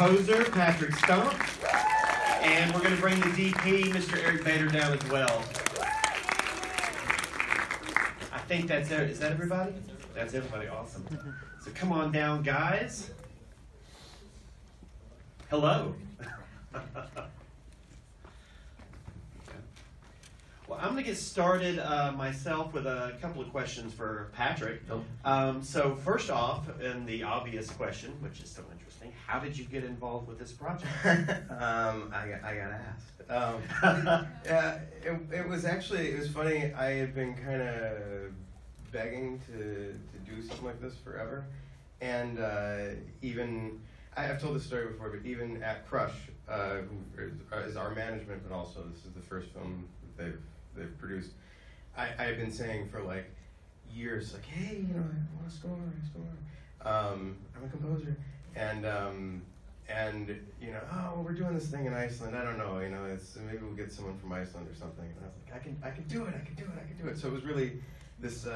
composer, Patrick Stump. And we're going to bring the DP, Mr. Eric Bader, down as well. I think that's it. Is that everybody? That's everybody. Awesome. So come on down, guys. Hello. Well, I'm going to get started myself with a couple of questions for Patrick. So first off, and the obvious question, which is so interesting, how did you get involved with this project? I got asked. Yeah, it was funny. I had been kind of begging to do something like this forever, and I've told this story before, but even at Crush, who is our management, but also this is the first film that they've produced. I had been saying for like years, like, hey, I want to score. I'm a composer, and oh, we're doing this thing in Iceland. I don't know, it's maybe we'll get someone from Iceland or something. And I was like, I can do it. So it was really this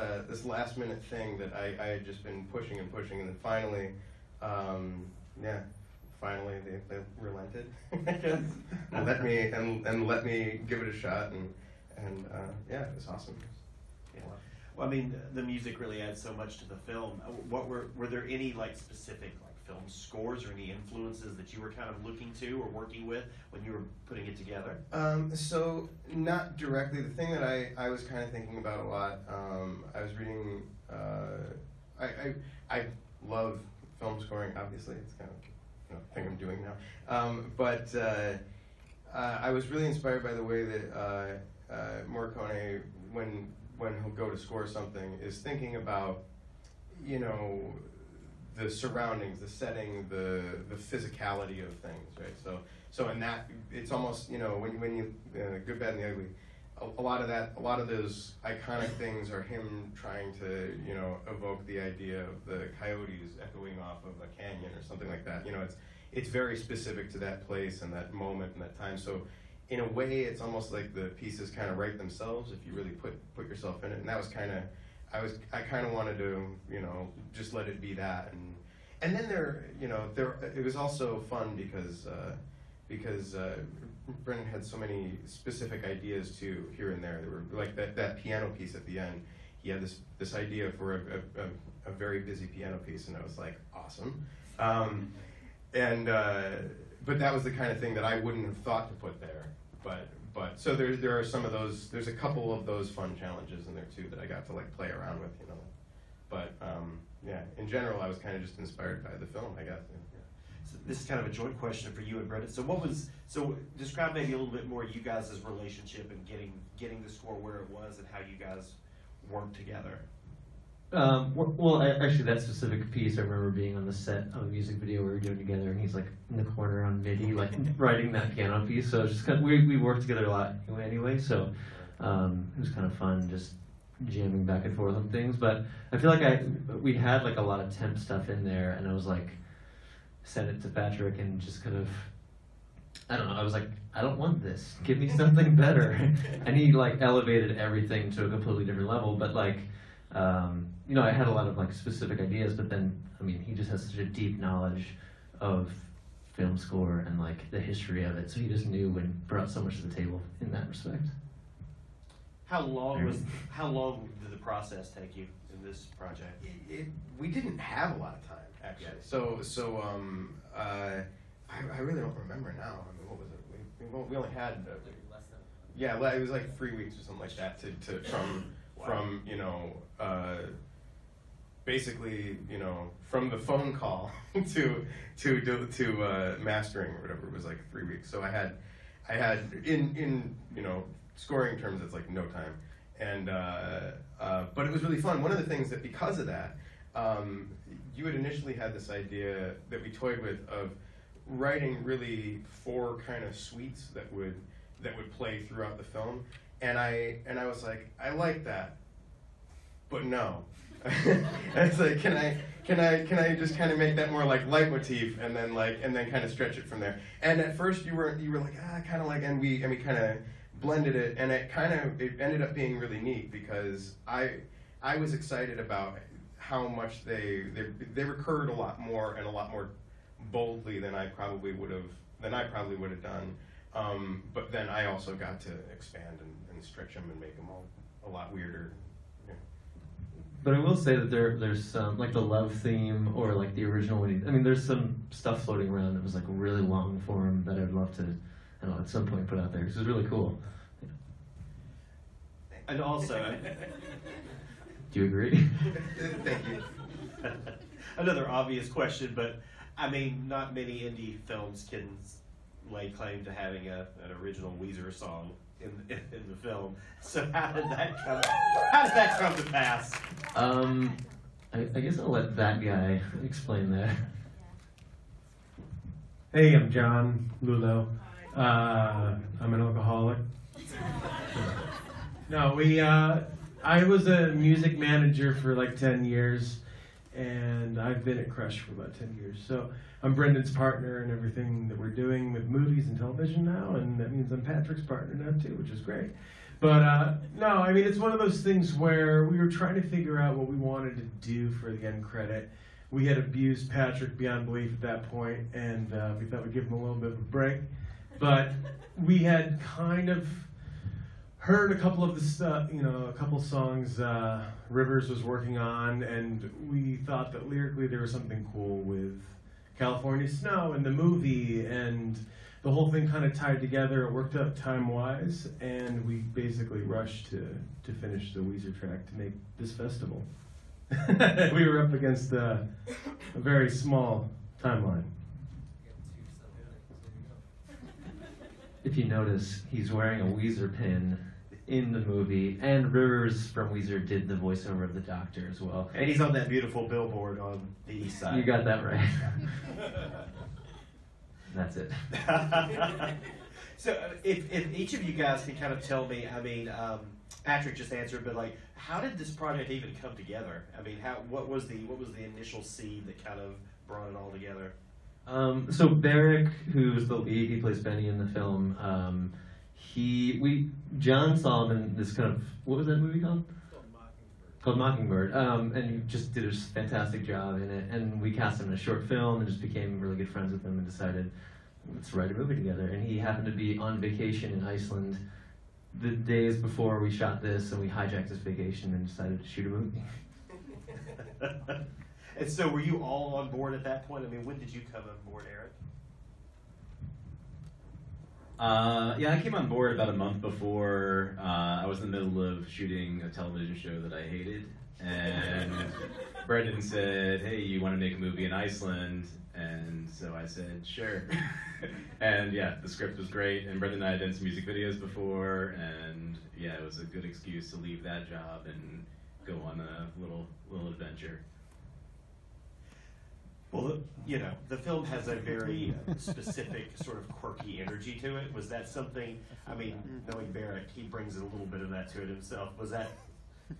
last minute thing that I had just been pushing, and then finally, finally they relented, I guess, and let me give it a shot, and it was awesome. Yeah. Well, I mean, the music really adds so much to the film. What were there any specific film scores or any influences that you were kind of looking to or working with when you were putting it together? So not directly. The thing that I was kind of thinking about a lot. I was reading. I love film scoring. Obviously, it's kind of a thing I'm doing now. But I was really inspired by the way that Morricone, when he'll go to score something, is thinking about, the surroundings, the setting, the physicality of things, right? So in that, it's almost, when you Good, Bad, and the Ugly, a lot of those iconic things are him trying to, evoke the idea of the coyotes echoing off of a canyon or something like that. It's very specific to that place and that moment and that time. So in a way, it's almost like the pieces kind of write themselves if you really put yourself in it. And that was kind of, I kind of wanted to, just let it be that. And then it was also fun because Brendan had so many specific ideas too, here and there. There were like that piano piece at the end. He had this idea for a very busy piano piece, and I was like, awesome. But that was the kind of thing that I wouldn't have thought to put there. But so there are some of those. There's a couple of those fun challenges in there too that I got to like play around with, But in general, I was kind of just inspired by the film, I guess. Yeah. So this is kind of a joint question for you and Brendan. So describe maybe a little bit more you guys' relationship and getting the score where it was and how you guys worked together. Actually, that specific piece, I remember being on the set of a music video we were doing together, and he's like in the corner on MIDI, like writing that piano piece. So it was just kind of, we worked together a lot anyway. So it was kind of fun just jamming back and forth on things. But I feel like we had like a lot of temp stuff in there, and I was like, sent it to Patrick and just kind of, I don't know. I was like, I don't want this. Give me something better. And he like elevated everything to a completely different level. But like. I had a lot of like specific ideas, but then, I mean, he just has such a deep knowledge of film score and like the history of it, so he just knew and brought so much to the table in that respect. How long did the process take you in this project? We didn't have a lot of time, actually. I really don't remember now. I mean, what was it? We only had it was like 3 weeks or something like that from basically, from the phone call to mastering or whatever, it was like 3 weeks. So I had in scoring terms, it's like no time. And but it was really fun. One of the things that, because of that, you had initially had this idea that we toyed with of writing really 4 kind of suites that would play throughout the film. And I was like, I like that, but no. And it's like, can I just kind of make that more like leitmotif, and then kind of stretch it from there. And at first you were like, kind of like, and we kind of blended it, and it ended up being really neat because I was excited about how much they recurred a lot more and a lot more boldly than I probably would have done. But then I also got to expand and stretch them and make them all a lot weirder. Yeah. But I will say that there's some, like the love theme or like the original one. I mean, there's some stuff floating around that was like really long form that I'd love to, I don't know, at some point put out there because it's really cool. And also, Do you agree? Thank you. another obvious question, but I mean, not many indie films can lay claim to having an original Weezer song in the film. So how did that come to pass? I guess I'll let that guy explain that. Hey, I'm John Lulo. I'm an alcoholic. No, I was a music manager for like 10 years, and I've been at Crush for about 10 years. So I'm Brendan's partner in everything that we're doing with movies and television now, and that means I'm Patrick's partner now too, which is great. But no, I mean, it's one of those things where we were trying to figure out what we wanted to do for the end credit. We had abused Patrick beyond belief at that point, and we thought we'd give him a little bit of a break. But we had kind of heard a couple of the stuff, a couple songs Rivers was working on, and we thought that lyrically there was something cool with California Snow and the movie, and the whole thing kind of tied together. It worked out time-wise, and we basically rushed to finish the Weezer track to make this festival. We were up against a very small timeline. If you notice, he's wearing a Weezer pin in the movie, and Rivers from Weezer did the voiceover of the Doctor as well. And he's on that beautiful billboard on the east side. You got that right. That's it. So if each of you guys can kind of tell me, I mean, Patrick just answered, but like, how did this project even come together? I mean, what was the initial seed that kind of brought it all together? So Barrick, who's the lead, he plays Benny in the film. John saw him in this kind of, what was that movie called? Called Mockingbird. And he just did a fantastic job in it. And we cast him in a short film and just became really good friends with him and decided, let's write a movie together. And he happened to be on vacation in Iceland the days before we shot this, and we hijacked his vacation and decided to shoot a movie. And so were you all on board at that point? I mean, when did you come on board, Eric? Yeah, I came on board about a month before. I was in the middle of shooting a television show that I hated, and Brendan said, "Hey, you want to make a movie in Iceland?" And so I said, "Sure." And yeah, the script was great, and Brendan and I had done some music videos before, and yeah, it was a good excuse to leave that job and go on a little adventure. Well, the film has a very specific sort of quirky energy to it. Was that something, I mean, knowing Barrick, he brings a little bit of that to it himself. Was that,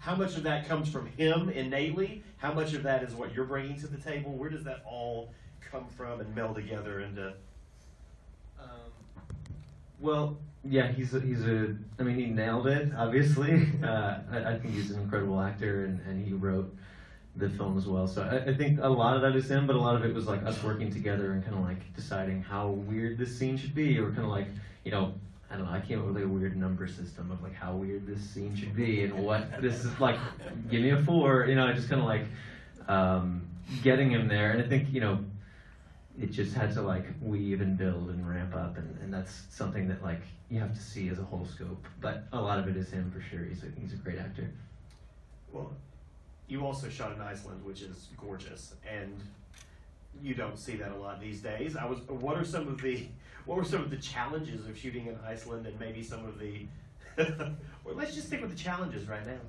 how much of that comes from him innately? How much of that is what you're bringing to the table? Where does that all come from and meld together into? Well, yeah, he nailed it, obviously. I think he's an incredible actor, and he wrote the film as well. So I think a lot of that is him, but a lot of it was like us working together and kind of like deciding how weird this scene should be, or kind of like, I don't know, I came up with like a weird number system of like how weird this scene should be and what this is like, give me a 4, just kind of like getting him there. And I think, it just had to like weave and build and ramp up, and that's something that like you have to see as a whole scope. But a lot of it is him for sure. He's a great actor. Well, you also shot in Iceland, which is gorgeous, and you don't see that a lot these days. What were some of the challenges of shooting in Iceland, and maybe some of the well, let's just stick with the challenges right now.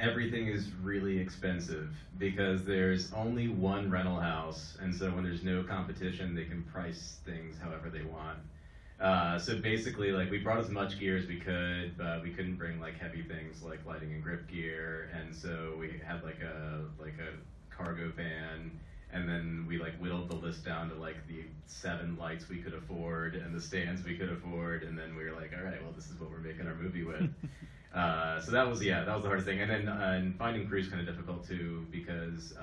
Everything is really expensive because there's only one rental house, and so when there's no competition, they can price things however they want. So basically, like, we brought as much gear as we could, but we couldn't bring like heavy things like lighting and grip gear, and so we had like a cargo van, and then we like whittled the list down to like the 7 lights we could afford and the stands we could afford, and then we were like, all right, well, this is what we're making our movie with. So that was the hardest thing, and then finding crew is kind of difficult too because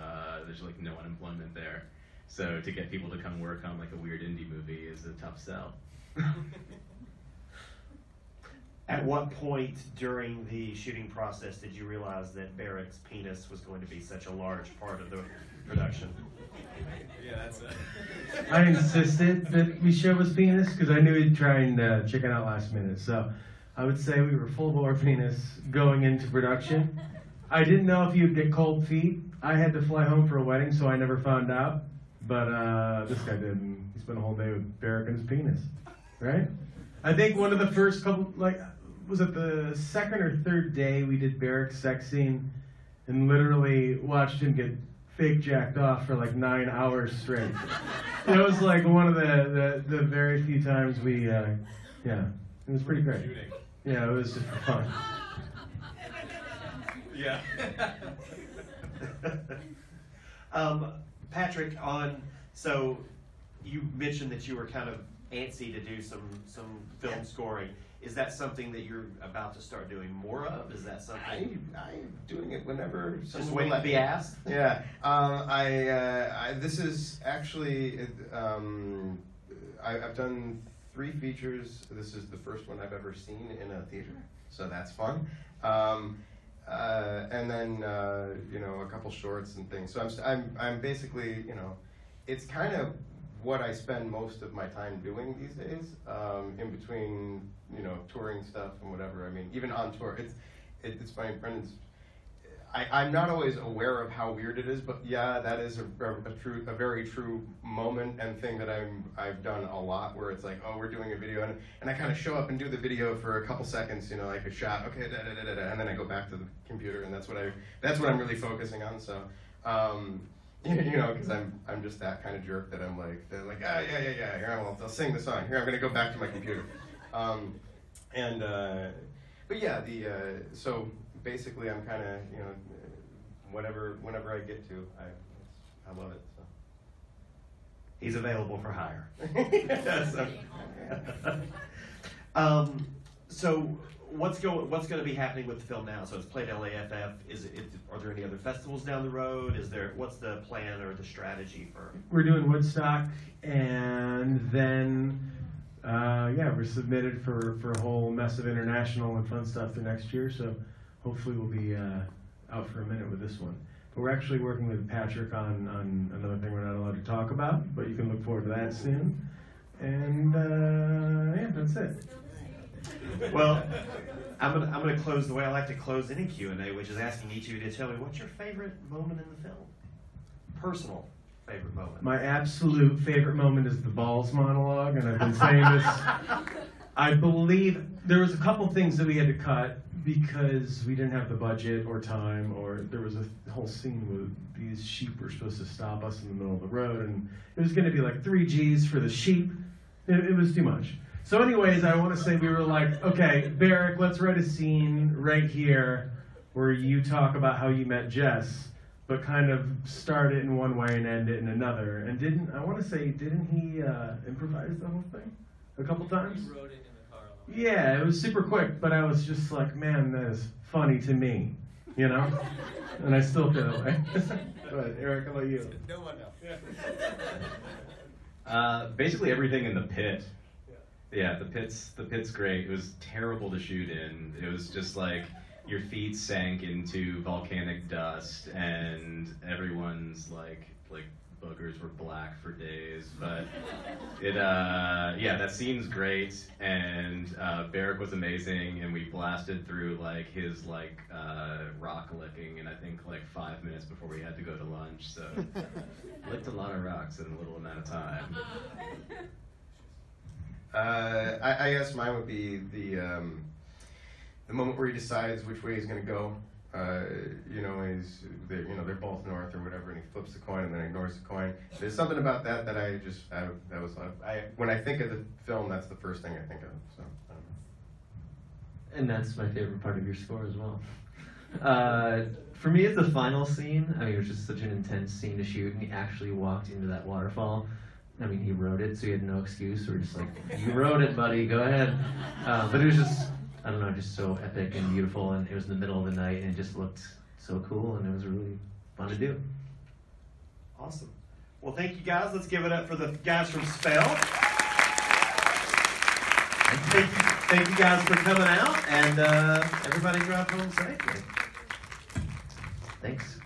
there's like no unemployment there. So to get people to come work on like a weird indie movie is a tough sell. At what point during the shooting process did you realize that Barrick's penis was going to be such a large part of the production? Yeah, that's it. I insisted that we show his penis because I knew he'd try and chicken out last minute. So I would say we were full bore penis going into production. I didn't know if you'd get cold feet. I had to fly home for a wedding, so I never found out. But this guy did, and he spent a whole day with Barrick and his penis, right? I think one of the first couple, like, was it the second or third day we did Barrick's sex scene, and literally watched him get fake jacked off for like 9 hours straight. It was like one of the very few times we, yeah, it was pretty great. Yeah, it was just for fun. Yeah. Patrick, so you mentioned that you were kind of antsy to do some film scoring. Is that something that you're about to start doing more of? Is that something? I'm doing it whenever. Just waiting to be asked? Yeah. This is actually, I've done 3 features. This is the first one I've ever seen in a theater, so that's fun. And then a couple shorts and things. So I'm basically, it's kind of what I spend most of my time doing these days, in between, touring stuff and whatever. I mean, even on tour, it's funny, Brendan's, I'm not always aware of how weird it is, but yeah, that is a very true moment and thing that I've done a lot, where it's like, oh, we're doing a video, and I kind of show up and do the video for a couple seconds, like a shot, okay, and then I go back to the computer, and that's what I'm really focusing on. So, because I'm just that kind of jerk that I'm like, they're like, yeah, here I'll sing the song. Here, I'm gonna go back to my computer. But yeah, so basically I'm kind of, whenever I get to, I love it. So. He's available for hire. Yes. So what's going to be happening with the film now? So it's played at LAFF. Are there any other festivals down the road? What's the plan or the strategy for? We're doing Woodstock, and then we're submitted for a whole mess of international and fun stuff for next year. So hopefully we'll be out for a minute with this one. But we're actually working with Patrick on another thing we're not allowed to talk about, but you can look forward to that soon. And that's it. Well, I'm gonna close the way I like to close any Q&A, which is asking each of you to tell me what's your favorite moment in the film. Personal favorite moment. My absolute favorite moment is the balls monologue, and I've been saying this. I believe there was a couple things that we had to cut because we didn't have the budget or time, or there was a whole scene where these sheep were supposed to stop us in the middle of the road, and it was going to be like 3 G's for the sheep. It was too much. So anyways, I want to say we were like, okay, Barrick, let's write a scene right here where you talk about how you met Jess, but kind of start it in one way and end it in another. And didn't he improvise the whole thing a couple times? He wrote it in the car alone. Yeah, it was super quick, but I was just like, man, that is funny to me, And I still feel that way. But Eric, how about you? No one else. Basically everything in the pit. Yeah, the pit's great. It was terrible to shoot in. It was just like your feet sank into volcanic dust, and everyone's like boogers were black for days. But that scene's great, and Barrick was amazing, and we blasted through his rock licking in I think 5 minutes before we had to go to lunch. So licked a lot of rocks in a little amount of time. I guess mine would be the moment where he decides which way he's going to go. They're both north or whatever, and he flips the coin and then ignores the coin. There's something about that when I think of the film, that's the first thing I think of. So. And that's my favorite part of your score as well. For me, it's the final scene. I mean, it was just such an intense scene to shoot, and he actually walked into that waterfall. I mean, he wrote it, so he had no excuse. We're just like, you wrote it, buddy, go ahead. But it was just, I don't know, just so epic and beautiful, and it was in the middle of the night, and it just looked so cool, and it was really fun to do. Awesome. Well, thank you guys. Let's give it up for the guys from Spell. Thank you guys for coming out, and everybody drive home safely. Thanks.